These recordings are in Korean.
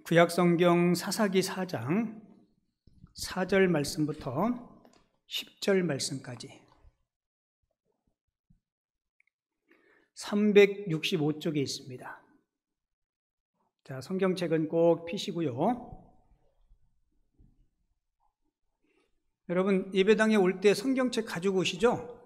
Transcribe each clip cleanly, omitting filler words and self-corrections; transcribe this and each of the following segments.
구약성경 사사기 4장 4절 말씀부터 10절 말씀까지 365쪽에 있습니다. 자, 성경책은 꼭 펴시고요. 여러분 예배당에 올 때 성경책 가지고 오시죠?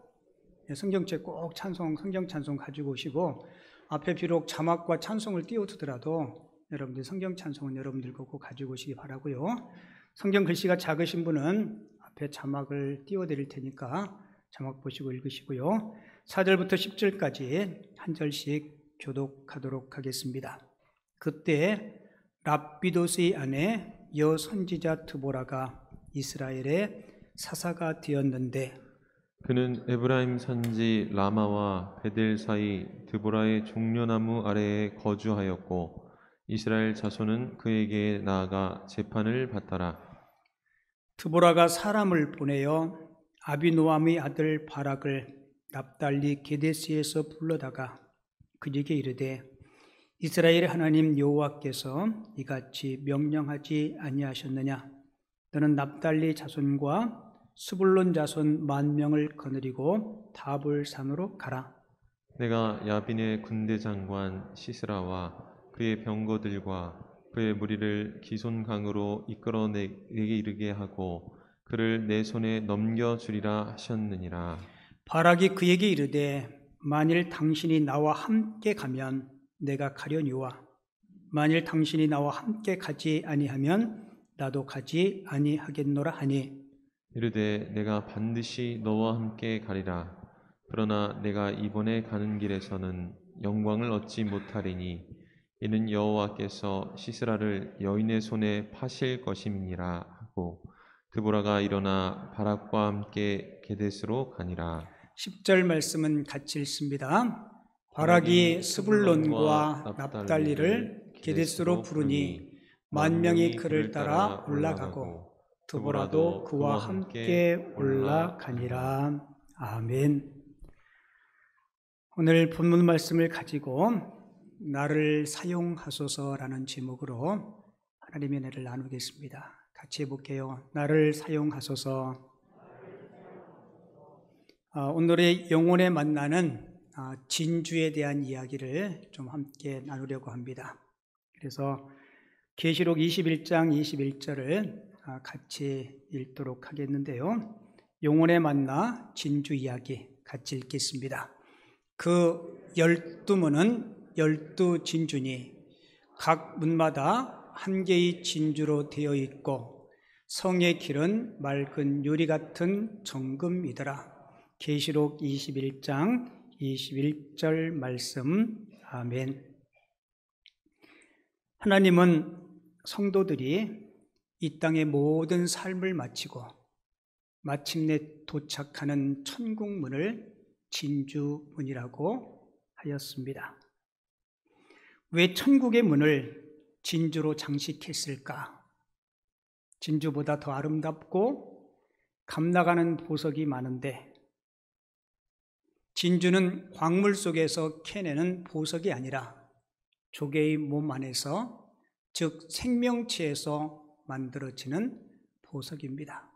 성경책 꼭 성경 찬송 가지고 오시고, 앞에 비록 자막과 찬송을 띄워두더라도 여러분들 성경 찬송은 여러분들 꼭 가지고 오시기 바라고요. 성경 글씨가 작으신 분은 앞에 자막을 띄워드릴 테니까 자막 보시고 읽으시고요. 4절부터 10절까지 한 절씩 교독하도록 하겠습니다. 그때 랍비도스의 아내 여선지자 드보라가 이스라엘의 사사가 되었는데, 그는 에브라임 산지 라마와 베델 사이 드보라의 종려나무 아래에 거주하였고 이스라엘 자손은 그에게 나아가 재판을 받더라. 드보라가 사람을 보내어 아비노함의 아들 바락을 납달리 게데스에서 불러다가 그에게 이르되, 이스라엘의 하나님 여호와께서 이같이 명령하지 아니하셨느냐? 너는 납달리 자손과 스불론 자손 10,000명을 거느리고 다볼산으로 가라. 내가 야빈의 군대 장관 시스라와 그의 병거들과 그의 무리를 기손강으로 이끌어내게 이르게 하고 그를 내 손에 넘겨주리라 하셨느니라. 바락이 그에게 이르되, 만일 당신이 나와 함께 가면 내가 가려니와 만일 당신이 나와 함께 가지 아니하면 나도 가지 아니하겠노라 하니, 이르되 내가 반드시 너와 함께 가리라. 그러나 내가 이번에 가는 길에서는 영광을 얻지 못하리니 이는 여호와께서 시스라를 여인의 손에 파실 것임이니라 하고 드보라가 일어나 바락과 함께 게데스로 가니라. 10절 말씀은 같이 읽습니다. 바락이 스불론과 납달리를 게데스로 부르니 10,000명이 그를 따라 올라가고 드보라도 그와 함께 올라가니라. 아멘. 오늘 본문 말씀을 가지고 나를 사용하소서라는 제목으로 하나님의 은혜를 나누겠습니다. 같이 해볼게요. 나를 사용하소서. 오늘의 영혼에 만나는 진주에 대한 이야기를 좀 함께 나누려고 합니다. 그래서 계시록 21장 21절을 같이 읽도록 하겠는데요. 영혼에 만나 진주 이야기 같이 읽겠습니다. 그 12문은 12진주니 각 문마다 한 개의 진주로 되어 있고 성의 길은 맑은 유리 같은 정금이더라. 계시록 21장 21절 말씀. 아멘. 하나님은 성도들이 이 땅의 모든 삶을 마치고 마침내 도착하는 천국문을 진주문이라고 하였습니다. 왜 천국의 문을 진주로 장식했을까? 진주보다 더 아름답고 감나가는 보석이 많은데, 진주는 광물 속에서 캐내는 보석이 아니라 조개의 몸 안에서, 즉 생명체에서 만들어지는 보석입니다.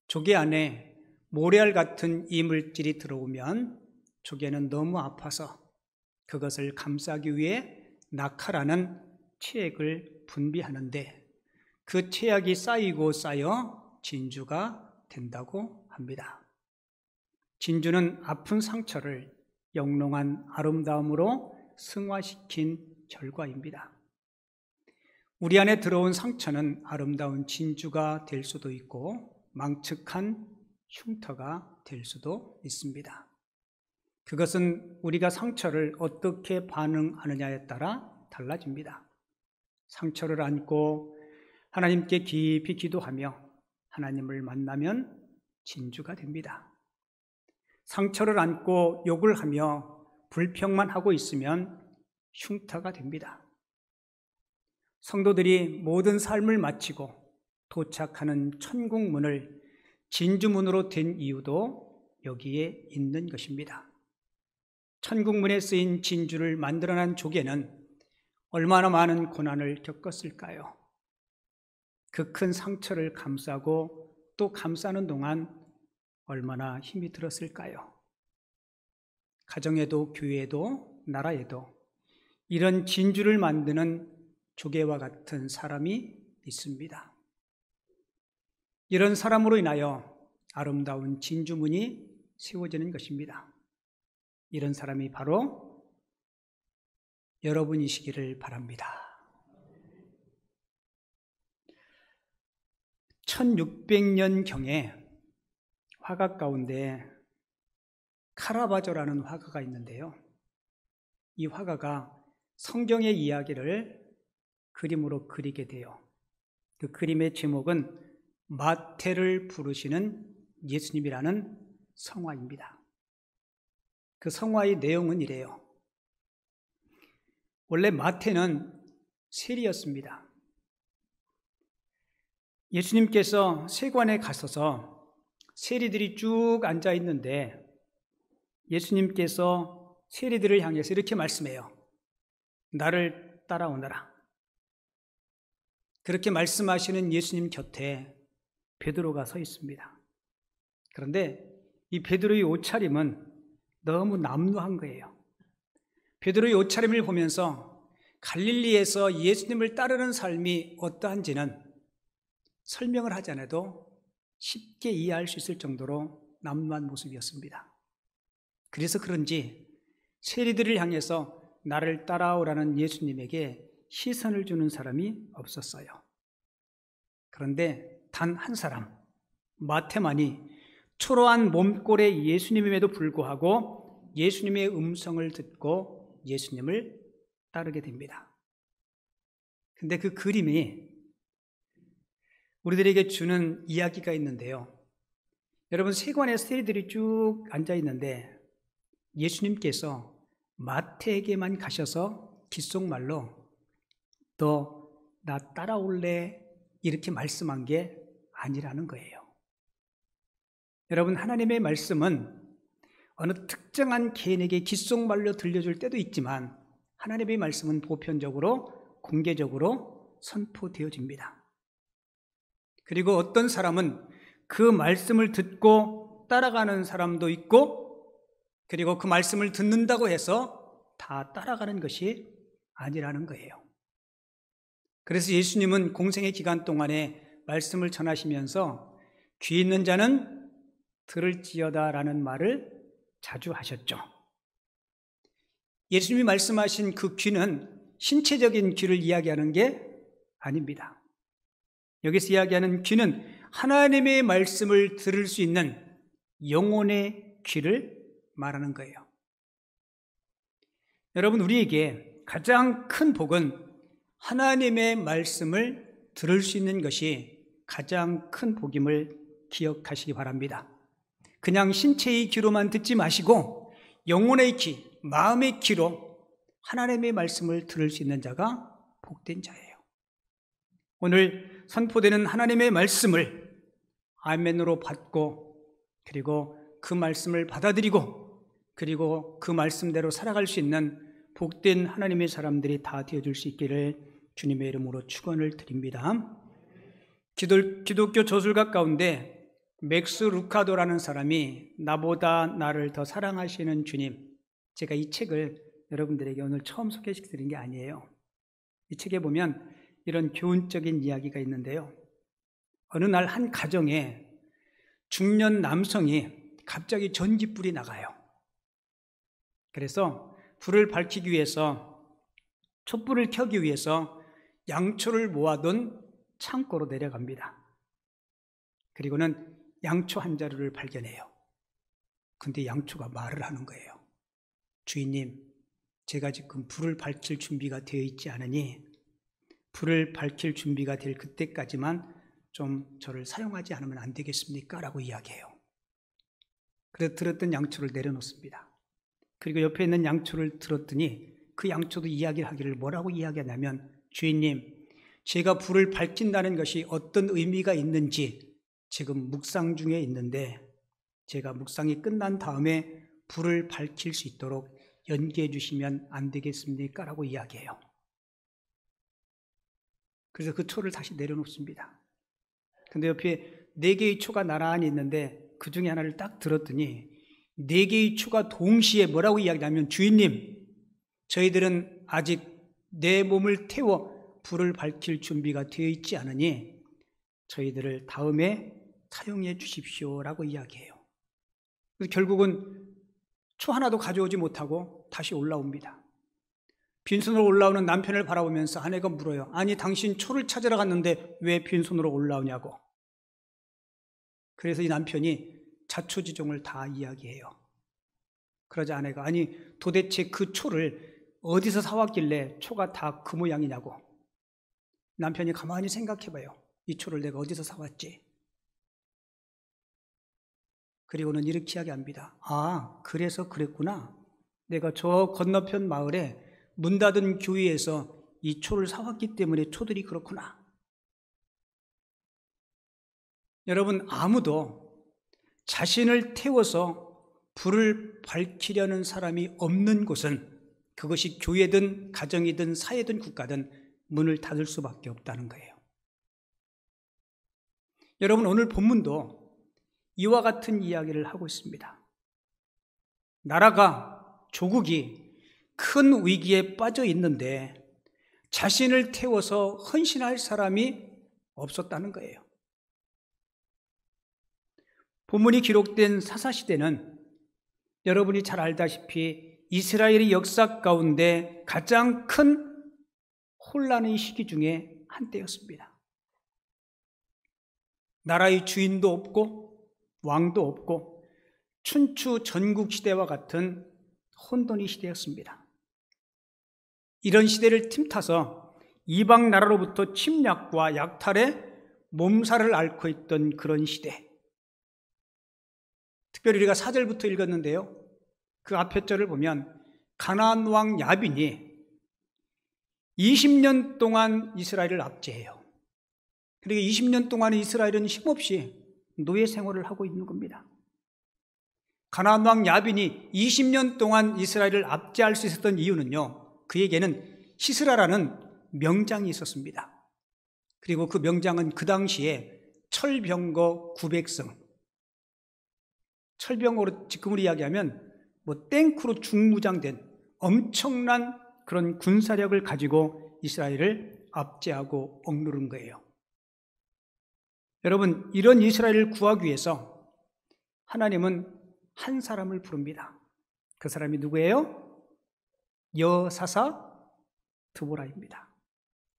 조개 안에 모래알 같은 이물질이 들어오면 조개는 너무 아파서 그것을 감싸기 위해 낙하라는 체액을 분비하는데, 그 체액이 쌓이고 쌓여 진주가 된다고 합니다. 진주는 아픈 상처를 영롱한 아름다움으로 승화시킨 결과입니다. 우리 안에 들어온 상처는 아름다운 진주가 될 수도 있고 망측한 흉터가 될 수도 있습니다. 그것은 우리가 상처를 어떻게 반응하느냐에 따라 달라집니다. 상처를 안고 하나님께 깊이 기도하며 하나님을 만나면 진주가 됩니다. 상처를 안고 욕을 하며 불평만 하고 있으면 흉터가 됩니다. 성도들이 모든 삶을 마치고 도착하는 천국문을 진주문으로 된 이유도 여기에 있는 것입니다. 천국문에 쓰인 진주를 만들어낸 조개는 얼마나 많은 고난을 겪었을까요? 그 큰 상처를 감싸고 또 감싸는 동안 얼마나 힘이 들었을까요? 가정에도 교회에도 나라에도 이런 진주를 만드는 조개와 같은 사람이 있습니다. 이런 사람으로 인하여 아름다운 진주문이 세워지는 것입니다. 이런 사람이 바로 여러분이시기를 바랍니다. 1600년경에 화가 가운데 카라바조라는 화가가 있는데요. 이 화가가 성경의 이야기를 그림으로 그리게 돼요. 그 그림의 제목은 마태를 부르시는 예수님이라는 성화입니다. 그 성화의 내용은 이래요. 원래 마태는 세리였습니다. 예수님께서 세관에 가셔서 세리들이 쭉 앉아 있는데 예수님께서 세리들을 향해서 이렇게 말씀해요. 나를 따라오너라. 그렇게 말씀하시는 예수님 곁에 베드로가 서 있습니다. 그런데 이 베드로의 옷차림은 너무 남루한 거예요. 베드로의 옷차림을 보면서 갈릴리에서 예수님을 따르는 삶이 어떠한지는 설명을 하지 않아도 쉽게 이해할 수 있을 정도로 남루한 모습이었습니다. 그래서 그런지 세리들을 향해서 나를 따라오라는 예수님에게 시선을 주는 사람이 없었어요. 그런데 단 한 사람, 마태만이 초라한 몸꼴의 예수님임에도 불구하고 예수님의 음성을 듣고 예수님을 따르게 됩니다. 근데 그 그림이 우리들에게 주는 이야기가 있는데요. 여러분, 세관에 세리들이 쭉 앉아 있는데 예수님께서 마태에게만 가셔서 귓속말로 너 나 따라올래? 이렇게 말씀한 게 아니라는 거예요. 여러분, 하나님의 말씀은 어느 특정한 개인에게 귓속말로 들려줄 때도 있지만 하나님의 말씀은 보편적으로 공개적으로 선포되어집니다. 그리고 어떤 사람은 그 말씀을 듣고 따라가는 사람도 있고 그리고 그 말씀을 듣는다고 해서 다 따라가는 것이 아니라는 거예요. 그래서 예수님은 공생의 기간 동안에 말씀을 전하시면서 귀 있는 자는 들을지어다라는 말을 자주 하셨죠. 예수님이 말씀하신 그 귀는 신체적인 귀를 이야기하는 게 아닙니다. 여기서 이야기하는 귀는 하나님의 말씀을 들을 수 있는 영혼의 귀를 말하는 거예요. 여러분, 우리에게 가장 큰 복은 하나님의 말씀을 들을 수 있는 것이 가장 큰 복임을 기억하시기 바랍니다. 그냥 신체의 귀로만 듣지 마시고 영혼의 귀, 마음의 귀로 하나님의 말씀을 들을 수 있는 자가 복된 자예요. 오늘 선포되는 하나님의 말씀을 아멘으로 받고 그리고 그 말씀을 받아들이고 그리고 그 말씀대로 살아갈 수 있는 복된 하나님의 사람들이 다 되어줄 수 있기를 주님의 이름으로 축원을 드립니다. 기독교 저술가 가운데 맥스 루카도라는 사람이 나보다 나를 더 사랑하시는 주님, 제가 이 책을 여러분들에게 오늘 처음 소개시켜드린 게 아니에요. 이 책에 보면 이런 교훈적인 이야기가 있는데요. 어느 날 한 가정에 중년 남성이 갑자기 전기불이 나가요. 그래서 불을 밝히기 위해서 촛불을 켜기 위해서 양초를 모아둔 창고로 내려갑니다. 그리고는 양초 한 자루를 발견해요. 근데 양초가 말을 하는 거예요. 주인님, 제가 지금 불을 밝힐 준비가 되어 있지 않으니 불을 밝힐 준비가 될 그때까지만 좀 저를 사용하지 않으면 안 되겠습니까? 라고 이야기해요. 그래서 들었던 양초를 내려놓습니다. 그리고 옆에 있는 양초를 들었더니 그 양초도 이야기를 하기를 뭐라고 이야기하냐면 주인님, 제가 불을 밝힌다는 것이 어떤 의미가 있는지 지금 묵상 중에 있는데 제가 묵상이 끝난 다음에 불을 밝힐 수 있도록 연기해 주시면 안 되겠습니까? 라고 이야기해요. 그래서 그 초를 다시 내려놓습니다. 근데 옆에 4개의 초가 나란히 있는데 그 중에 하나를 딱 들었더니 4개의 초가 동시에 뭐라고 이야기하냐면, 주인님, 저희들은 아직 내 몸을 태워 불을 밝힐 준비가 되어 있지 않으니 저희들을 다음에 사용해 주십시오라고 이야기해요. 그래서 결국은 초 하나도 가져오지 못하고 다시 올라옵니다. 빈손으로 올라오는 남편을 바라보면서 아내가 물어요. 아니, 당신 초를 찾으러 갔는데 왜 빈손으로 올라오냐고. 그래서 이 남편이 자초지종을 다 이야기해요. 그러자 아내가, 아니, 도대체 그 초를 어디서 사왔길래 초가 다 그 모양이냐고. 남편이 가만히 생각해봐요. 이 초를 내가 어디서 사왔지? 그리고는 이렇게 이야기합니다. 아, 그래서 그랬구나. 내가 저 건너편 마을에 문 닫은 교회에서 이 초를 사왔기 때문에 초들이 그렇구나. 여러분, 아무도 자신을 태워서 불을 밝히려는 사람이 없는 곳은, 그것이 교회든 가정이든 사회든 국가든 문을 닫을 수밖에 없다는 거예요. 여러분, 오늘 본문도 이와 같은 이야기를 하고 있습니다. 나라가, 조국이 큰 위기에 빠져 있는데 자신을 태워서 헌신할 사람이 없었다는 거예요. 본문이 기록된 사사시대는 여러분이 잘 알다시피 이스라엘의 역사 가운데 가장 큰 혼란의 시기 중에 한때였습니다. 나라의 주인도 없고 왕도 없고 춘추 전국시대와 같은 혼돈의 시대였습니다. 이런 시대를 틈타서 이방 나라로부터 침략과 약탈에 몸살을 앓고 있던 그런 시대. 특별히 우리가 4절부터 읽었는데요. 그 앞에 절을 보면 가나안 왕 야빈이 20년 동안 이스라엘을 압제해요. 그리고 20년 동안 이스라엘은 힘없이 노예 생활을 하고 있는 겁니다. 가나안 왕 야빈이 20년 동안 이스라엘을 압제할 수 있었던 이유는요, 그에게는 시스라라는 명장이 있었습니다. 그리고 그 명장은 그 당시에 철병거 900성, 철병거로 지금으로 이야기하면 탱크로 중무장된 엄청난 그런 군사력을 가지고 이스라엘을 압제하고 억누른 거예요. 여러분, 이런 이스라엘을 구하기 위해서 하나님은 한 사람을 부릅니다. 그 사람이 누구예요? 여사사 드보라입니다.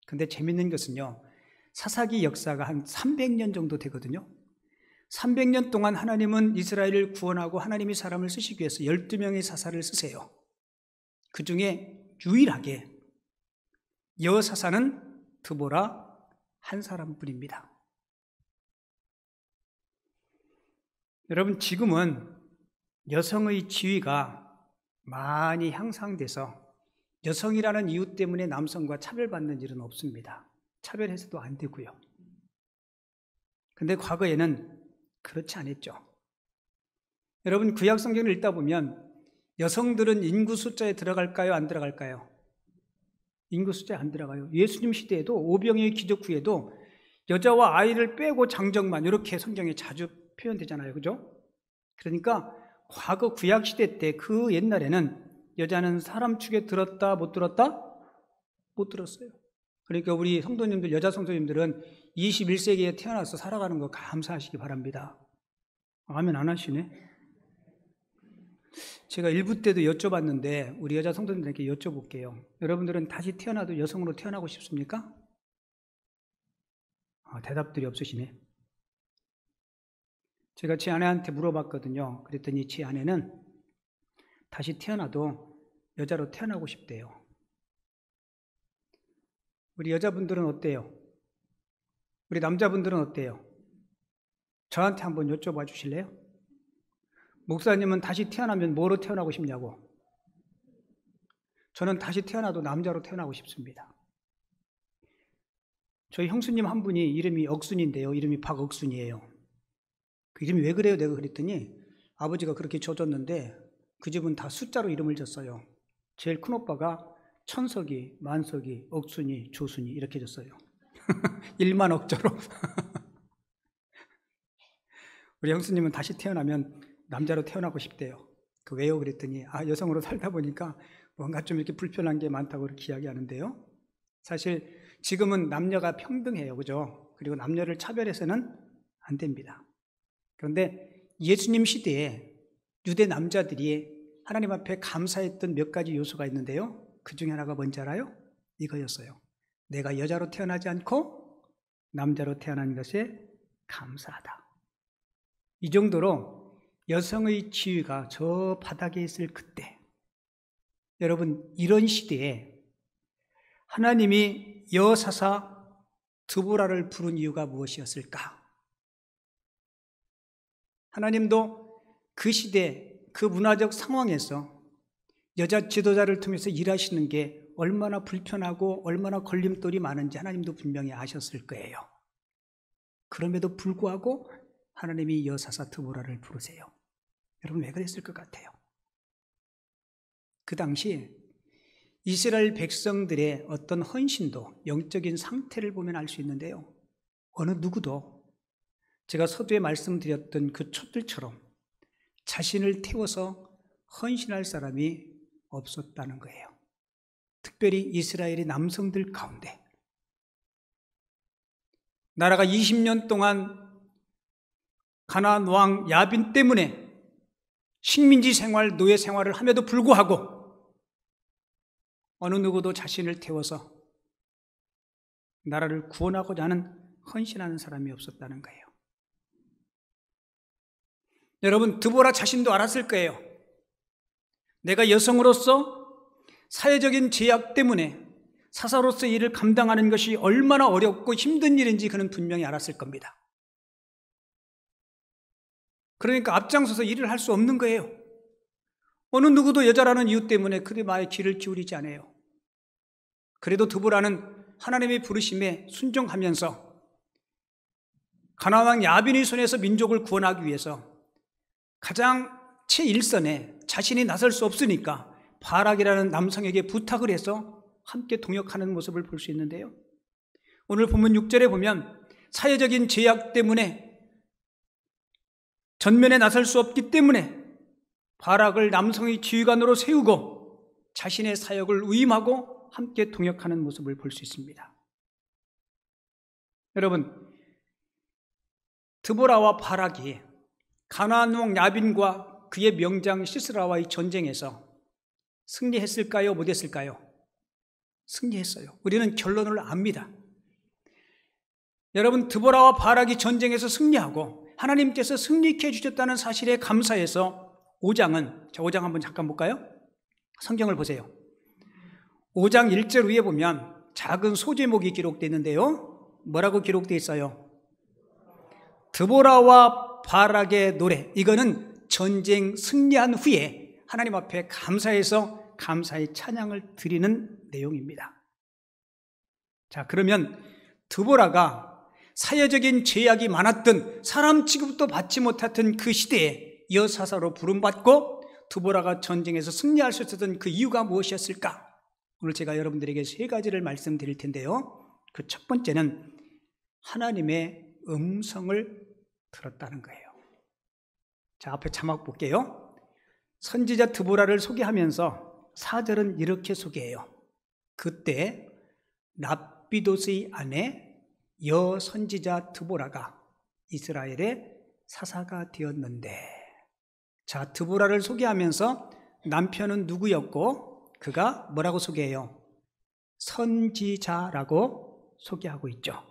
근데 재밌는 것은요, 사사기 역사가 한 300년 정도 되거든요. 300년 동안 하나님은 이스라엘을 구원하고 하나님이 사람을 쓰시기 위해서 12명의 사사를 쓰세요. 그 중에 유일하게 여사사는 드보라 한 사람뿐입니다. 여러분, 지금은 여성의 지위가 많이 향상돼서 여성이라는 이유 때문에 남성과 차별받는 일은 없습니다. 차별해서도 안 되고요. 근데 과거에는 그렇지 않았죠. 여러분, 구약 성경을 읽다 보면 여성들은 인구 숫자에 들어갈까요? 안 들어갈까요? 인구 숫자에 안 들어가요. 예수님 시대에도 오병이의 기적 후에도 여자와 아이를 빼고 장정만, 이렇게 성경에 자주 표현되잖아요. 그죠? 그러니까 과거 구약 시대 때, 그 옛날에는 여자는 사람 축에 들었다 못 들었다? 못 들었어요. 그러니까 우리 성도님들, 여자 성도님들은 21세기에 태어나서 살아가는 거 감사하시기 바랍니다. 아멘 안 하시네? 제가 1부 때도 여쭤봤는데 우리 여자 성도님들에게 여쭤볼게요. 여러분들은 다시 태어나도 여성으로 태어나고 싶습니까? 대답들이 없으시네. 제가 제 아내한테 물어봤거든요. 그랬더니 제 아내는 다시 태어나도 여자로 태어나고 싶대요. 우리 여자분들은 어때요? 우리 남자분들은 어때요? 저한테 한번 여쭤봐 주실래요? 목사님은 다시 태어나면 뭐로 태어나고 싶냐고? 저는 다시 태어나도 남자로 태어나고 싶습니다. 저희 형수님 한 분이 이름이 억순인데요. 이름이 박억순이에요. 그 이름이 왜 그래요? 내가 그랬더니 아버지가 그렇게 지어줬는데 그 집은 다 숫자로 이름을 졌어요. 제일 큰 오빠가 천석이, 만석이, 억순이, 조순이 이렇게 졌어요. 일만 억저로. 우리 형수님은 다시 태어나면 남자로 태어나고 싶대요. 그 왜요? 그랬더니 여성으로 살다 보니까 뭔가 좀 이렇게 불편한 게 많다고 그렇게 이야기하는데요. 사실 지금은 남녀가 평등해요. 그죠? 그리고 남녀를 차별해서는 안 됩니다. 그런데 예수님 시대에 유대 남자들이 하나님 앞에 감사했던 몇 가지 요소가 있는데요. 그 중에 하나가 뭔지 알아요? 이거였어요. 내가 여자로 태어나지 않고 남자로 태어난 것에 감사하다. 이 정도로 여성의 지위가 저 바닥에 있을 그때, 여러분, 이런 시대에 하나님이 여사사 드보라를 부른 이유가 무엇이었을까? 하나님도 그 시대, 그 문화적 상황에서 여자 지도자를 통해서 일하시는 게 얼마나 불편하고 얼마나 걸림돌이 많은지 하나님도 분명히 아셨을 거예요. 그럼에도 불구하고 하나님이 여사사 드보라를 부르세요. 여러분, 왜 그랬을 것 같아요? 그 당시 이스라엘 백성들의 어떤 헌신도, 영적인 상태를 보면 알 수 있는데요. 어느 누구도 제가 서두에 말씀드렸던 그 촛들처럼 자신을 태워서 헌신할 사람이 없었다는 거예요. 특별히 이스라엘의 남성들 가운데 나라가 20년 동안 가나안 왕 야빈 때문에 식민지 생활, 노예 생활을 함에도 불구하고 어느 누구도 자신을 태워서 나라를 구원하고자 하는 헌신하는 사람이 없었다는 거예요. 여러분, 드보라 자신도 알았을 거예요. 내가 여성으로서 사회적인 제약 때문에 사사로서의 일을 감당하는 것이 얼마나 어렵고 힘든 일인지 그는 분명히 알았을 겁니다. 그러니까 앞장서서 일을 할 수 없는 거예요. 어느 누구도 여자라는 이유 때문에 그의 말에 귀를 기울이지 않아요. 그래도 드보라는 하나님의 부르심에 순종하면서 가나안 왕 야빈의 손에서 민족을 구원하기 위해서 가장 최일선에 자신이 나설 수 없으니까 바락이라는 남성에게 부탁을 해서 함께 동역하는 모습을 볼 수 있는데요. 오늘 본문 6절에 보면 사회적인 제약 때문에 전면에 나설 수 없기 때문에 바락을 남성의 지휘관으로 세우고 자신의 사역을 위임하고 함께 동역하는 모습을 볼 수 있습니다. 여러분, 드보라와 바락이 가나안 왕 야빈과 그의 명장 시스라와의 전쟁에서 승리했을까요? 못했을까요? 승리했어요. 우리는 결론을 압니다. 여러분, 드보라와 바락이 전쟁에서 승리하고 하나님께서 승리케 해주셨다는 사실에 감사해서 5장 한번 잠깐 볼까요? 성경을 보세요. 5장 1절 위에 보면 작은 소제목이 기록되어 있는데요. 뭐라고 기록되어 있어요? 드보라와 바락의 노래. 이거는 전쟁 승리한 후에 하나님 앞에 감사해서 감사의 찬양을 드리는 내용입니다. 자, 그러면 드보라가 사회적인 제약이 많았던, 사람 취급도 받지 못했던 그 시대에 여사사로 부름받고 드보라가 전쟁에서 승리할 수 있었던 그 이유가 무엇이었을까? 오늘 제가 여러분들에게 3가지를 말씀드릴 텐데요. 그 첫 번째는 하나님의 음성을 들었다는 거예요. 자, 앞에 자막 볼게요. 선지자 드보라를 소개하면서 4절은 이렇게 소개해요. 그때 랍비돗의 아내 여선지자 드보라가 이스라엘의 사사가 되었는데, 자, 드보라를 소개하면서 남편은 누구였고 그가 뭐라고 소개해요? 선지자라고 소개하고 있죠.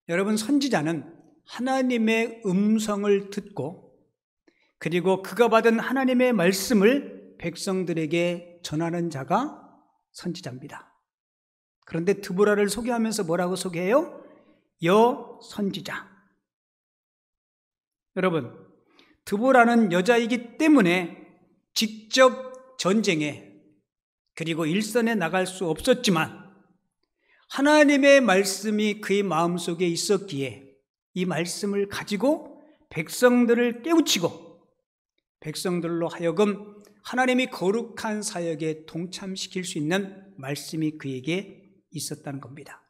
여러분, 선지자는 하나님의 음성을 듣고 그리고 그가 받은 하나님의 말씀을 백성들에게 전하는 자가 선지자입니다. 그런데 드보라를 소개하면서 뭐라고 소개해요? 여선지자. 여러분, 드보라는 여자이기 때문에 직접 전쟁에 그리고 일선에 나갈 수 없었지만 하나님의 말씀이 그의 마음속에 있었기에 이 말씀을 가지고 백성들을 깨우치고 백성들로 하여금 하나님이 거룩한 사역에 동참시킬 수 있는 말씀이 그에게 있었다는 겁니다.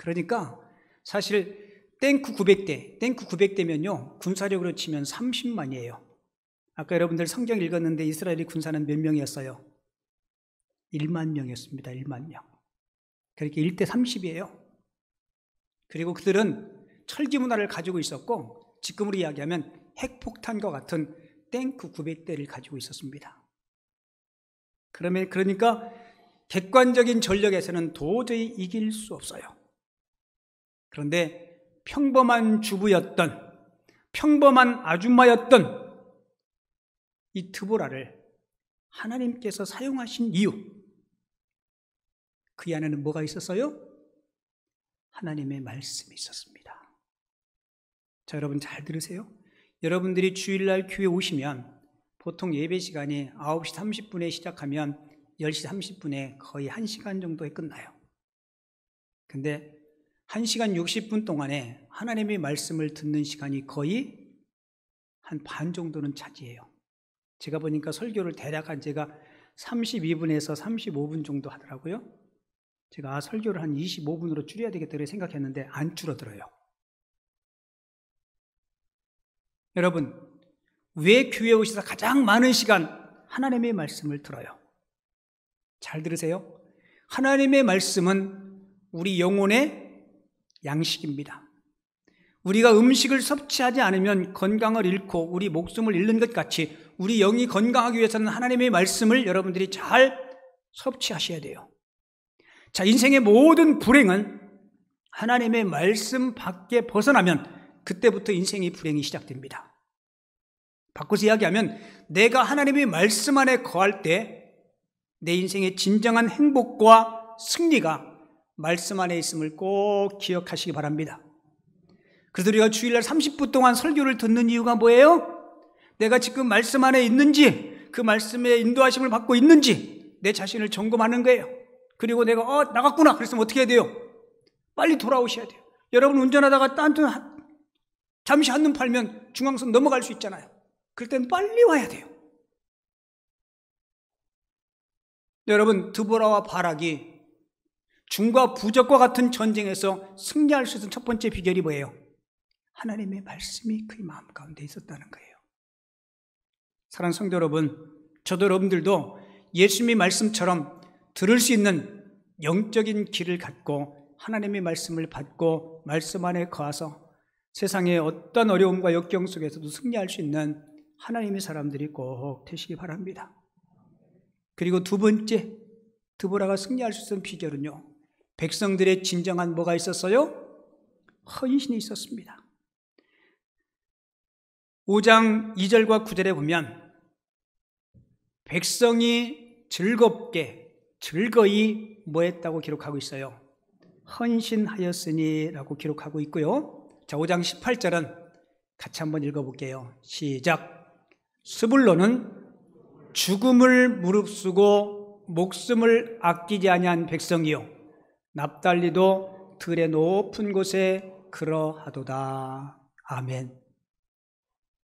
그러니까 사실 탱크 900대면요 군사력으로 치면 30만이에요. 아까 여러분들 성경 읽었는데 이스라엘의 군사는 몇 명이었어요? 1만 명이었습니다. 1만 명. 그렇게 1대 30이에요. 그리고 그들은 철기 문화를 가지고 있었고 지금으로 이야기하면 핵폭탄과 같은 탱크 900대를 가지고 있었습니다. 그러니까 객관적인 전력에서는 도저히 이길 수 없어요. 그런데 평범한 주부였던, 평범한 아줌마였던 이 드보라를 하나님께서 사용하신 이유, 그 안에는 뭐가 있었어요? 하나님의 말씀이 있었습니다. 자, 여러분 잘 들으세요. 여러분들이 주일날 교회 오시면 보통 예배 시간이 9시 30분에 시작하면 10시 30분에 거의 1시간 정도에 끝나요. 근데 1시간 60분 동안에 하나님의 말씀을 듣는 시간이 거의 한 반 정도는 차지해요. 제가 보니까 설교를 대략 제가 32분에서 35분 정도 하더라고요. 제가 설교를 한 25분으로 줄여야 되겠다 생각했는데 안 줄어들어요. 여러분, 왜 교회에 오셔서 가장 많은 시간 하나님의 말씀을 들어요? 잘 들으세요. 하나님의 말씀은 우리 영혼의 양식입니다. 우리가 음식을 섭취하지 않으면 건강을 잃고 우리 목숨을 잃는 것 같이 우리 영이 건강하기 위해서는 하나님의 말씀을 여러분들이 잘 섭취하셔야 돼요. 자, 인생의 모든 불행은 하나님의 말씀 밖에 벗어나면 그때부터 인생의 불행이 시작됩니다. 바꿔서 이야기하면 내가 하나님의 말씀 안에 거할 때 내 인생의 진정한 행복과 승리가 말씀 안에 있음을 꼭 기억하시기 바랍니다. 그래서 우리가 주일날 30분 동안 설교를 듣는 이유가 뭐예요? 내가 지금 말씀 안에 있는지, 그 말씀의 인도하심을 받고 있는지 내 자신을 점검하는 거예요. 그리고 내가 나갔구나 그랬으면 어떻게 해야 돼요? 빨리 돌아오셔야 돼요. 여러분 운전하다가 잠시 한눈 팔면 중앙선 넘어갈 수 있잖아요. 그럴 땐 빨리 와야 돼요. 여러분, 드보라와 바락이 중과 부적과 같은 전쟁에서 승리할 수 있는 첫 번째 비결이 뭐예요? 하나님의 말씀이 그의 마음 가운데 있었다는 거예요. 사랑하는 성도 여러분, 저도 여러분들도 예수님의 말씀처럼 들을 수 있는 영적인 길을 갖고 하나님의 말씀을 받고 말씀 안에 거하서 세상의 어떤 어려움과 역경 속에서도 승리할 수 있는 하나님의 사람들이 꼭 되시기 바랍니다. 그리고 두 번째, 드보라가 승리할 수 있는 비결은요, 백성들의 진정한 뭐가 있었어요? 헌신이 있었습니다. 5장 2절과 9절에 보면 백성이 즐거이 뭐 했다고 기록하고 있어요? 헌신하였으니 라고 기록하고 있고요. 자, 5장 18절은 같이 한번 읽어볼게요. 시작. 스불론은 죽음을 무릅쓰고 목숨을 아끼지 아니한 백성이요 납달리도 들의 높은 곳에 그러하도다. 아멘.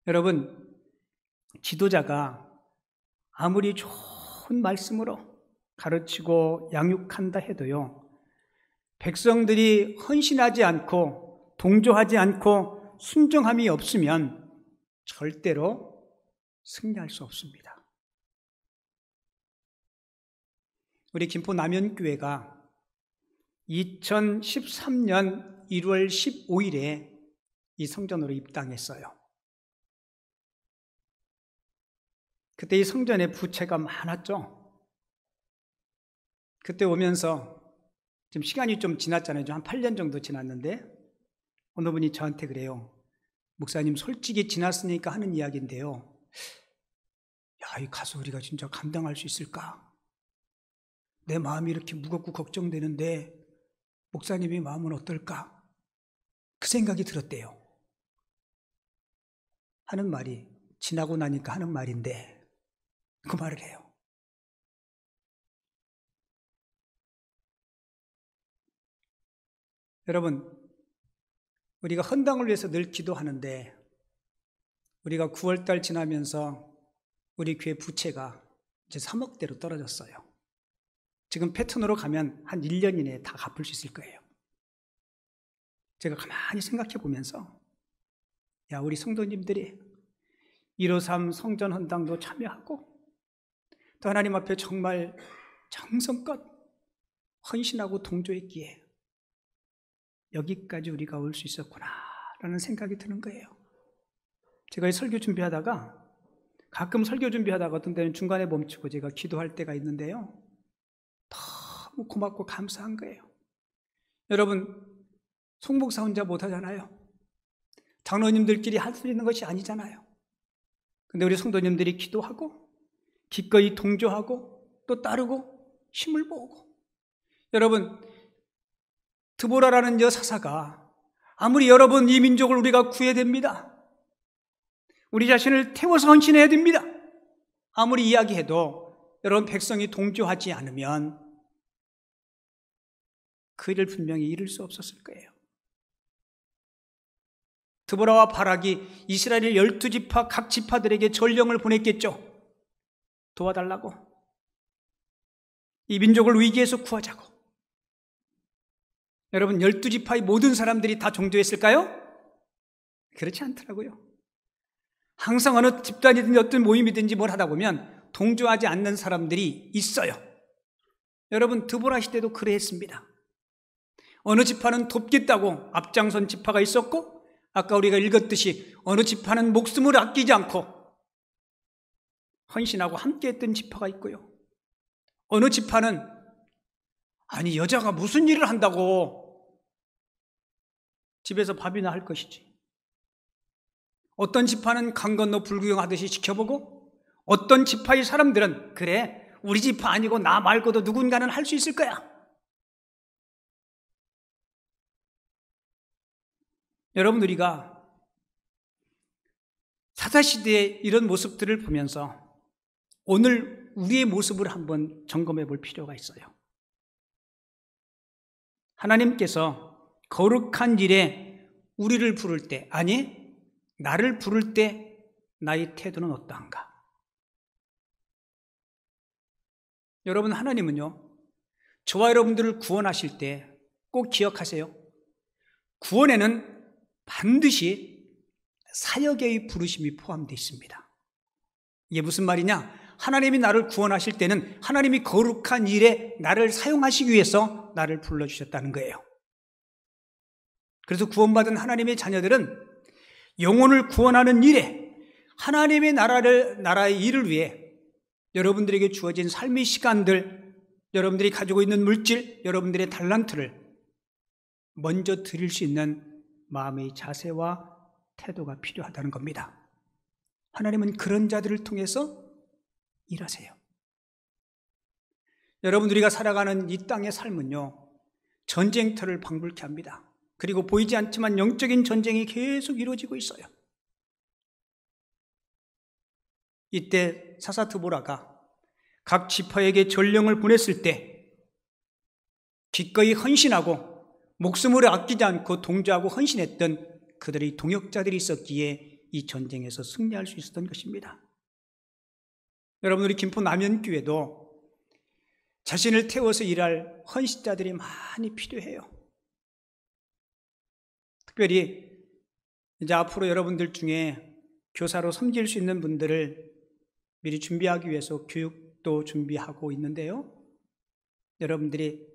여러분, 지도자가 아무리 좋은 말씀으로 가르치고 양육한다 해도요, 백성들이 헌신하지 않고 동조하지 않고 순종함이 없으면 절대로 승리할 수 없습니다. 우리 김포 남현교회가 2013년 1월 15일에 이 성전으로 입당했어요. 그때 이 성전에 부채가 많았죠. 그때 오면서 지금 시간이 좀 지났잖아요. 한 8년 정도 지났는데 어느 분이 저한테 그래요. 목사님, 솔직히 지났으니까 하는 이야기인데요, 야, 이 가서 우리가 진짜 감당할 수 있을까? 내 마음이 이렇게 무겁고 걱정되는데 목사님의 마음은 어떨까? 그 생각이 들었대요. 하는 말이, 지나고 나니까 하는 말인데 그 말을 해요. 여러분, 우리가 헌당을 위해서 늘 기도하는데 우리가 9월달 지나면서 우리 교회 부채가 이제 3억대로 떨어졌어요. 지금 패턴으로 가면 한 1년 이내에 다 갚을 수 있을 거예요. 제가 가만히 생각해 보면서 야, 우리 성도님들이 153 성전 헌당도 참여하고 또 하나님 앞에 정말 정성껏 헌신하고 동조했기에 여기까지 우리가 올 수 있었구나라는 생각이 드는 거예요. 제가 설교 준비하다가 가끔 설교 준비하다가 어떤 때는 중간에 멈추고 제가 기도할 때가 있는데요. 너무 고맙고 감사한 거예요. 여러분, 송목사 혼자 못하잖아요. 장로님들끼리 할 수 있는 것이 아니잖아요. 근데 우리 성도님들이 기도하고 기꺼이 동조하고 또 따르고 힘을 모으고, 여러분, 드보라라는 여사사가 아무리 여러분 이 민족을 우리가 구해야 됩니다. 우리 자신을 태워서 헌신해야 됩니다. 아무리 이야기해도 여러분 백성이 동조하지 않으면 그 일을 분명히 이룰 수 없었을 거예요. 드보라와 바락이 이스라엘 12지파 각 지파들에게 전령을 보냈겠죠. 도와달라고. 이 민족을 위기에서 구하자고. 여러분, 12지파의 모든 사람들이 다 종교했을까요? 그렇지 않더라고요. 항상 어느 집단이든지 어떤 모임이든지 뭘 하다 보면 동조하지 않는 사람들이 있어요. 여러분, 드보라 시대도 그랬습니다. 어느 지파는 돕겠다고 앞장선 지파가 있었고, 아까 우리가 읽었듯이 어느 지파는 목숨을 아끼지 않고 헌신하고 함께했던 지파가 있고요. 어느 지파는 아니 여자가 무슨 일을 한다고 집에서 밥이나 할 것이지. 어떤 지파는 강 건너 불구경하듯이 지켜보고, 어떤 지파의 사람들은 그래 우리 지파 아니고 나 말고도 누군가는 할 수 있을 거야. 여러분, 우리가 사사시대의 이런 모습들을 보면서 오늘 우리의 모습을 한번 점검해 볼 필요가 있어요. 하나님께서 거룩한 일에 우리를 부를 때, 아니 나를 부를 때 나의 태도는 어떠한가? 여러분, 하나님은요, 저와 여러분들을 구원하실 때 꼭 기억하세요. 구원에는 반드시 사역의 부르심이 포함되어 있습니다. 이게 무슨 말이냐? 하나님이 나를 구원하실 때는 하나님이 거룩한 일에 나를 사용하시기 위해서 나를 불러주셨다는 거예요. 그래서 구원받은 하나님의 자녀들은 영혼을 구원하는 일에, 하나님의 나라의 일을 위해 여러분들에게 주어진 삶의 시간들, 여러분들이 가지고 있는 물질, 여러분들의 달란트를 먼저 드릴 수 있는 마음의 자세와 태도가 필요하다는 겁니다. 하나님은 그런 자들을 통해서 일하세요. 여러분, 우리가 살아가는 이 땅의 삶은요, 전쟁터를 방불케 합니다. 그리고 보이지 않지만 영적인 전쟁이 계속 이루어지고 있어요. 이때 사사 드보라가 각 지파에게 전령을 보냈을 때 기꺼이 헌신하고 목숨을 아끼지 않고 동조하고 헌신했던 그들의 동역자들이 있었기에 이 전쟁에서 승리할 수 있었던 것입니다. 여러분, 우리 김포 남현교회도 자신을 태워서 일할 헌신자들이 많이 필요해요. 특별히 이제 앞으로 여러분들 중에 교사로 섬길 수 있는 분들을 미리 준비하기 위해서 교육도 준비하고 있는데요. 여러분들이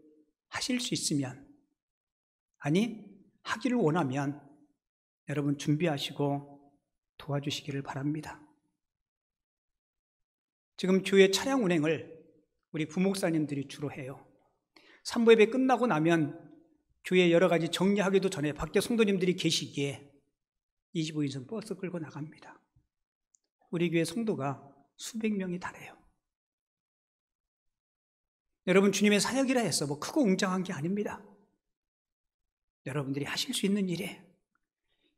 하실 수 있으면, 아니 하기를 원하면 여러분 준비하시고 도와주시기를 바랍니다. 지금 교회 차량 운행을 우리 부목사님들이 주로 해요. 산부 예배 끝나고 나면 교회 여러 가지 정리하기도 전에 밖에 성도님들이 계시기에 25인승 버스 끌고 나갑니다. 우리 교회 성도가 수백 명이 달해요. 여러분, 주님의 사역이라 해서 뭐 크고 웅장한 게 아닙니다. 여러분들이 하실 수 있는 일에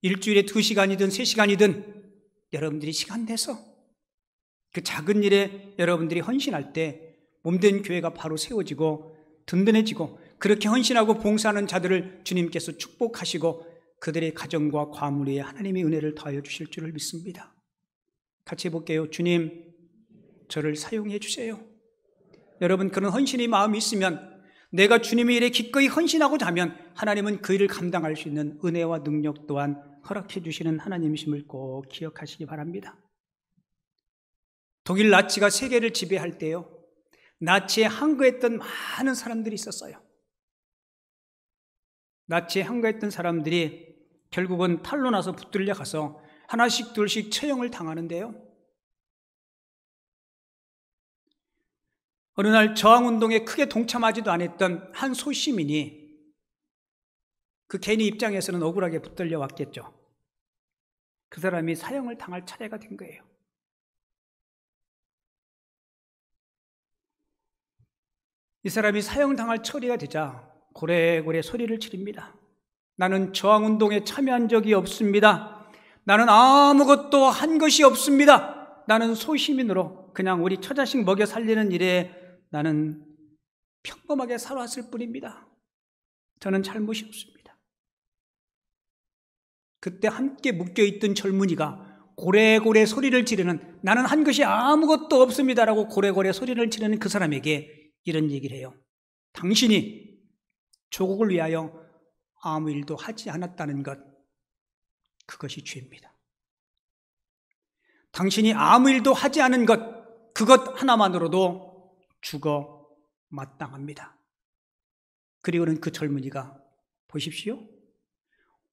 일주일에 2시간이든 3시간이든 여러분들이 시간 내서 그 작은 일에 여러분들이 헌신할 때 몸된 교회가 바로 세워지고 든든해지고, 그렇게 헌신하고 봉사하는 자들을 주님께서 축복하시고 그들의 가정과 과물 위에 하나님의 은혜를 더하여 주실 줄을 믿습니다. 같이 해볼게요. 주님, 저를 사용해 주세요. 여러분, 그런 헌신의 마음이 있으면 내가 주님의 일에 기꺼이 헌신하고자 하면 하나님은 그 일을 감당할 수 있는 은혜와 능력 또한 허락해 주시는 하나님이심을 꼭 기억하시기 바랍니다. 독일 나치가 세계를 지배할 때요, 나치에 항거했던 많은 사람들이 있었어요. 나치에 항거했던 사람들이 결국은 탈로 나서 붙들려 가서 하나씩 둘씩 처형을 당하는데요, 어느 날 저항운동에 크게 동참하지도 않았던 한 소시민이 그 개인의 입장에서는 억울하게 붙들려 왔겠죠. 그 사람이 사형을 당할 차례가 된 거예요. 이 사람이 사형당할 처리가 되자 고래고래 소리를 지릅니다. 나는 저항운동에 참여한 적이 없습니다. 나는 아무것도 한 것이 없습니다. 나는 소시민으로 그냥 우리 처자식 먹여 살리는 일에 나는 평범하게 살아왔을 뿐입니다. 저는 잘못이 없습니다. 그때 함께 묶여있던 젊은이가 고래고래 소리를 지르는, 나는 한 것이 아무것도 없습니다라고 고래고래 소리를 지르는 그 사람에게 이런 얘기를 해요. 당신이 조국을 위하여 아무 일도 하지 않았다는 것, 그것이 죄입니다. 당신이 아무 일도 하지 않은 것, 그것 하나만으로도 죽어 마땅합니다. 그리고는 그 젊은이가, 보십시오,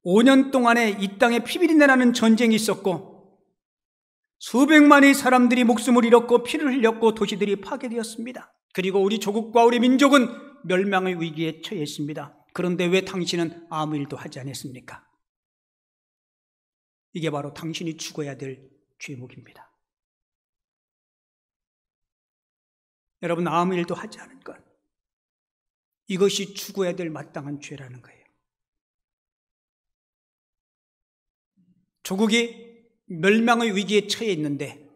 5년 동안에 이 땅에 피비린내 나는 전쟁이 있었고 수백만의 사람들이 목숨을 잃었고 피를 흘렸고 도시들이 파괴되었습니다. 그리고 우리 조국과 우리 민족은 멸망의 위기에 처했습니다. 그런데 왜 당신은 아무 일도 하지 않았습니까? 이게 바로 당신이 죽어야 될 죄목입니다. 여러분, 아무 일도 하지 않은 것, 이것이 죽어야 될 마땅한 죄라는 거예요. 조국이 멸망의 위기에 처해 있는데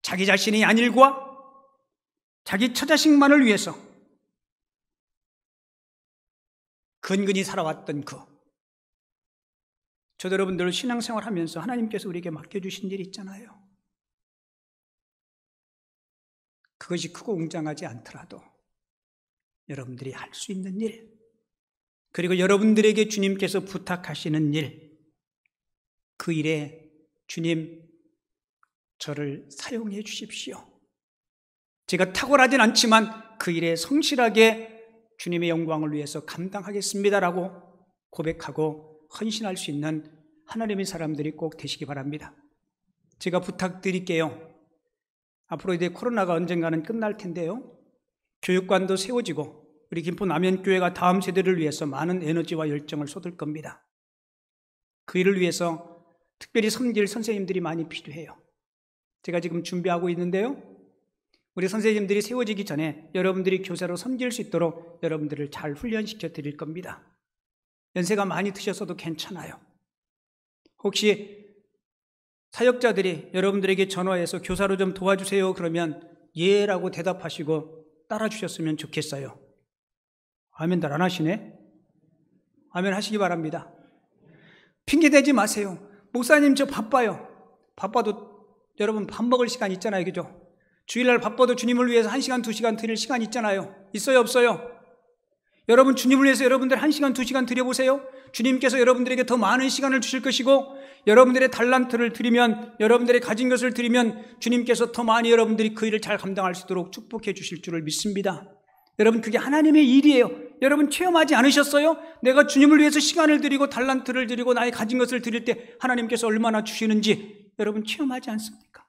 자기 자신의 안일과 자기 처자식만을 위해서 근근히 살아왔던 저도 여러분들 신앙생활 하면서 하나님께서 우리에게 맡겨주신 일이 있잖아요. 그것이 크고 웅장하지 않더라도 여러분들이 할 수 있는 일, 그리고 여러분들에게 주님께서 부탁하시는 일, 그 일에 주님, 저를 사용해 주십시오. 제가 탁월하진 않지만 그 일에 성실하게 주님의 영광을 위해서 감당하겠습니다라고 고백하고 헌신할 수 있는 하나님의 사람들이 꼭 되시기 바랍니다. 제가 부탁드릴게요. 앞으로 이제 코로나가 언젠가는 끝날 텐데요, 교육관도 세워지고 우리 김포 남현교회가 다음 세대를 위해서 많은 에너지와 열정을 쏟을 겁니다. 그 일을 위해서 특별히 섬길 선생님들이 많이 필요해요. 제가 지금 준비하고 있는데요, 우리 선생님들이 세워지기 전에 여러분들이 교사로 섬길 수 있도록 여러분들을 잘 훈련시켜 드릴 겁니다. 연세가 많이 드셨어도 괜찮아요. 혹시 사역자들이 여러분들에게 전화해서 교사로 좀 도와주세요 그러면 예라고 대답하시고 따라주셨으면 좋겠어요. 아멘들 안 하시네? 아멘 하시기 바랍니다. 핑계대지 마세요. 목사님 저 바빠요. 바빠도 여러분 밥 먹을 시간 있잖아요, 그죠? 주일날 바빠도 주님을 위해서 1시간, 2시간 드릴 시간 있잖아요. 있어요, 없어요? 여러분 주님을 위해서 여러분들 1시간, 2시간 드려보세요. 주님께서 여러분들에게 더 많은 시간을 주실 것이고, 여러분들의 달란트를 드리면, 여러분들의 가진 것을 드리면 주님께서 더 많이 여러분들이 그 일을 잘 감당할 수 있도록 축복해 주실 줄을 믿습니다. 여러분, 그게 하나님의 일이에요. 여러분 체험하지 않으셨어요? 내가 주님을 위해서 시간을 드리고 달란트를 드리고 나의 가진 것을 드릴 때 하나님께서 얼마나 주시는지 여러분 체험하지 않습니까?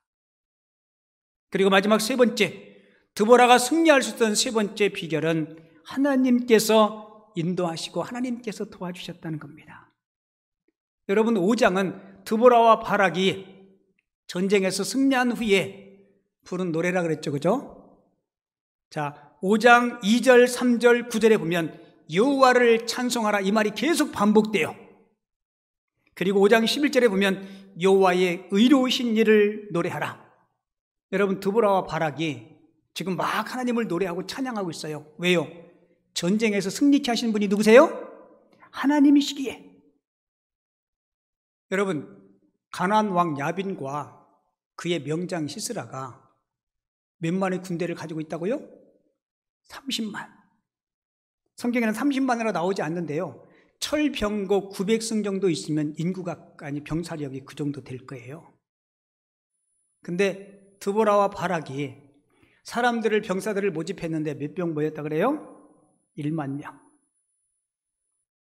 그리고 마지막 세 번째, 드보라가 승리할 수 있던 세 번째 비결은 하나님께서 인도하시고 하나님께서 도와주셨다는 겁니다. 여러분, 5장은 드보라와 바락이 전쟁에서 승리한 후에 부른 노래라 그랬죠, 그죠? 자, 5장 2절, 3절, 9절에 보면 여호와를 찬송하라 이 말이 계속 반복돼요. 그리고 5장 11절에 보면 여호와의 의로우신 일을 노래하라. 여러분, 드보라와 바락이 지금 막 하나님을 노래하고 찬양하고 있어요. 왜요? 전쟁에서 승리케 하신 분이 누구세요? 하나님이시기에. 여러분, 가나안 왕 야빈과 그의 명장 시스라가 몇만의 군대를 가지고 있다고요? 30만. 성경에는 30만으로 나오지 않는데요. 철병거 900승 정도 있으면 인구가, 아니 병사력이 그 정도 될 거예요. 근데 드보라와 바락이 사람들을, 병사들을 모집했는데 몇 병 모였다 그래요? 1만 명.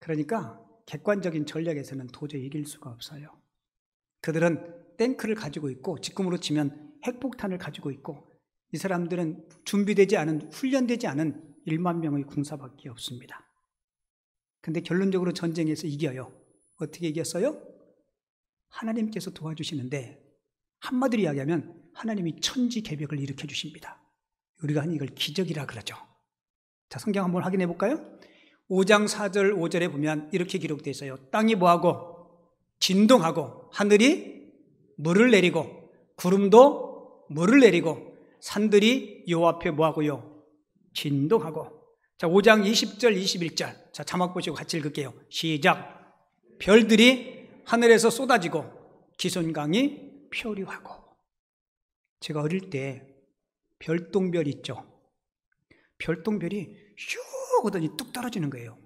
그러니까 객관적인 전략에서는 도저히 이길 수가 없어요. 그들은 탱크를 가지고 있고, 지금으로 치면 핵폭탄을 가지고 있고, 이 사람들은 준비되지 않은, 훈련되지 않은 1만 명의 군사밖에 없습니다. 근데 결론적으로 전쟁에서 이겨요. 어떻게 이겼어요? 하나님께서 도와주시는데, 한마디로 이야기하면 하나님이 천지개벽을 일으켜 주십니다. 우리가 흔히 이걸 기적이라 그러죠. 자, 성경 한번 확인해 볼까요? 5장 4절 5절에 보면 이렇게 기록되어 있어요. 땅이 뭐하고? 진동하고, 하늘이 물을 내리고, 구름도 물을 내리고, 산들이 요 앞에 뭐하고요? 진동하고. 자, 5장 20절 21절. 자, 자막 보시고 같이 읽을게요. 시작. 별들이 하늘에서 쏟아지고 기슭강이 표류하고. 제가 어릴 때 별똥별 있죠? 별똥별이 슉 오더니 뚝 떨어지는 거예요.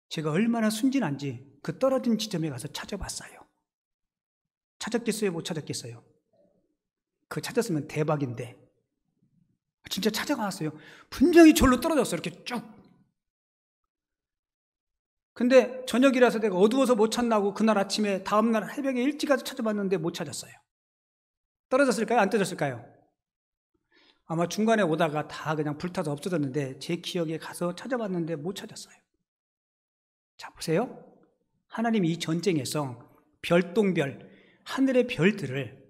제가 얼마나 순진한지 그 떨어진 지점에 가서 찾아봤어요. 찾았겠어요? 못 찾았겠어요? 그거 찾았으면 대박인데 진짜 찾아갔어요. 분명히 절로 떨어졌어요. 이렇게 쭉. 근데 저녁이라서 내가 어두워서 못 찾나고 그날 아침에 다음날 새벽에 일찍 가서 찾아봤는데 못 찾았어요. 떨어졌을까요? 안 떨어졌을까요? 아마 중간에 오다가 다 그냥 불타서 없어졌는데 제 기억에 가서 찾아봤는데 못 찾았어요. 자, 보세요. 하나님이 이 전쟁에서 별똥별, 하늘의 별들을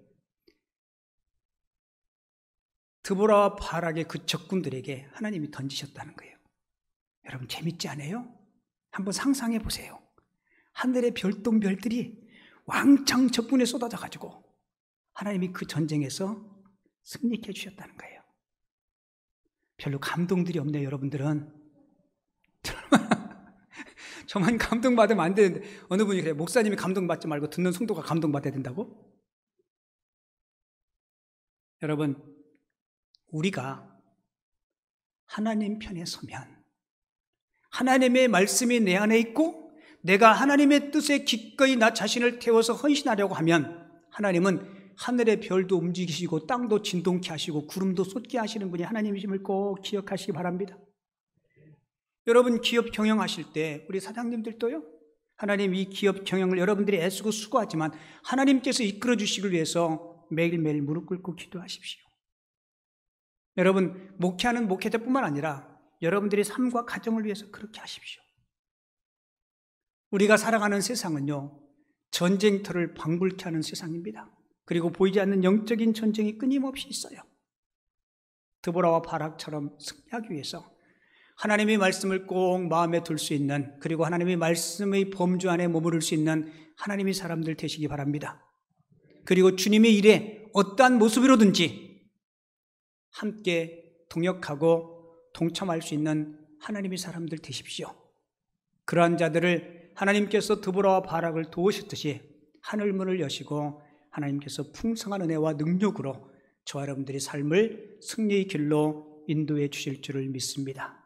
드보라와 바락의 그 적군들에게 하나님이 던지셨다는 거예요. 여러분 재밌지 않아요? 한번 상상해 보세요. 하늘의 별똥별들이 왕창 적군에 쏟아져 가지고 하나님이 그 전쟁에서 승리케 해주셨다는 거예요. 별로 감동들이 없네요, 여러분들은. 저만 감동받으면 안 되는데 어느 분이 그래요. 목사님이 감동받지 말고 듣는 성도가 감동받아야 된다고? 여러분, 우리가 하나님 편에 서면 하나님의 말씀이 내 안에 있고 내가 하나님의 뜻에 기꺼이 나 자신을 태워서 헌신하려고 하면 하나님은 하늘의 별도 움직이시고 땅도 진동케 하시고 구름도 쏟게 하시는 분이 하나님이심을 꼭 기억하시기 바랍니다. 여러분 기업 경영하실 때 우리 사장님들도요, 하나님 이 기업 경영을 여러분들이 애쓰고 수고하지만 하나님께서 이끌어 주시기 위해서 매일매일 무릎 꿇고 기도하십시오. 여러분 목회하는 목회자뿐만 아니라 여러분들의 삶과 가정을 위해서 그렇게 하십시오. 우리가 살아가는 세상은요, 전쟁터를 방불케 하는 세상입니다. 그리고 보이지 않는 영적인 전쟁이 끊임없이 있어요. 드보라와 바락처럼 승리하기 위해서 하나님의 말씀을 꼭 마음에 둘 수 있는, 그리고 하나님의 말씀의 범주 안에 머무를 수 있는 하나님의 사람들 되시기 바랍니다. 그리고 주님의 일에 어떠한 모습으로든지 함께 동역하고 동참할 수 있는 하나님의 사람들 되십시오. 그러한 자들을 하나님께서 드보라와 바락을 도우셨듯이 하늘문을 여시고 하나님께서 풍성한 은혜와 능력으로 저와 여러분들의 삶을 승리의 길로 인도해 주실 줄을 믿습니다.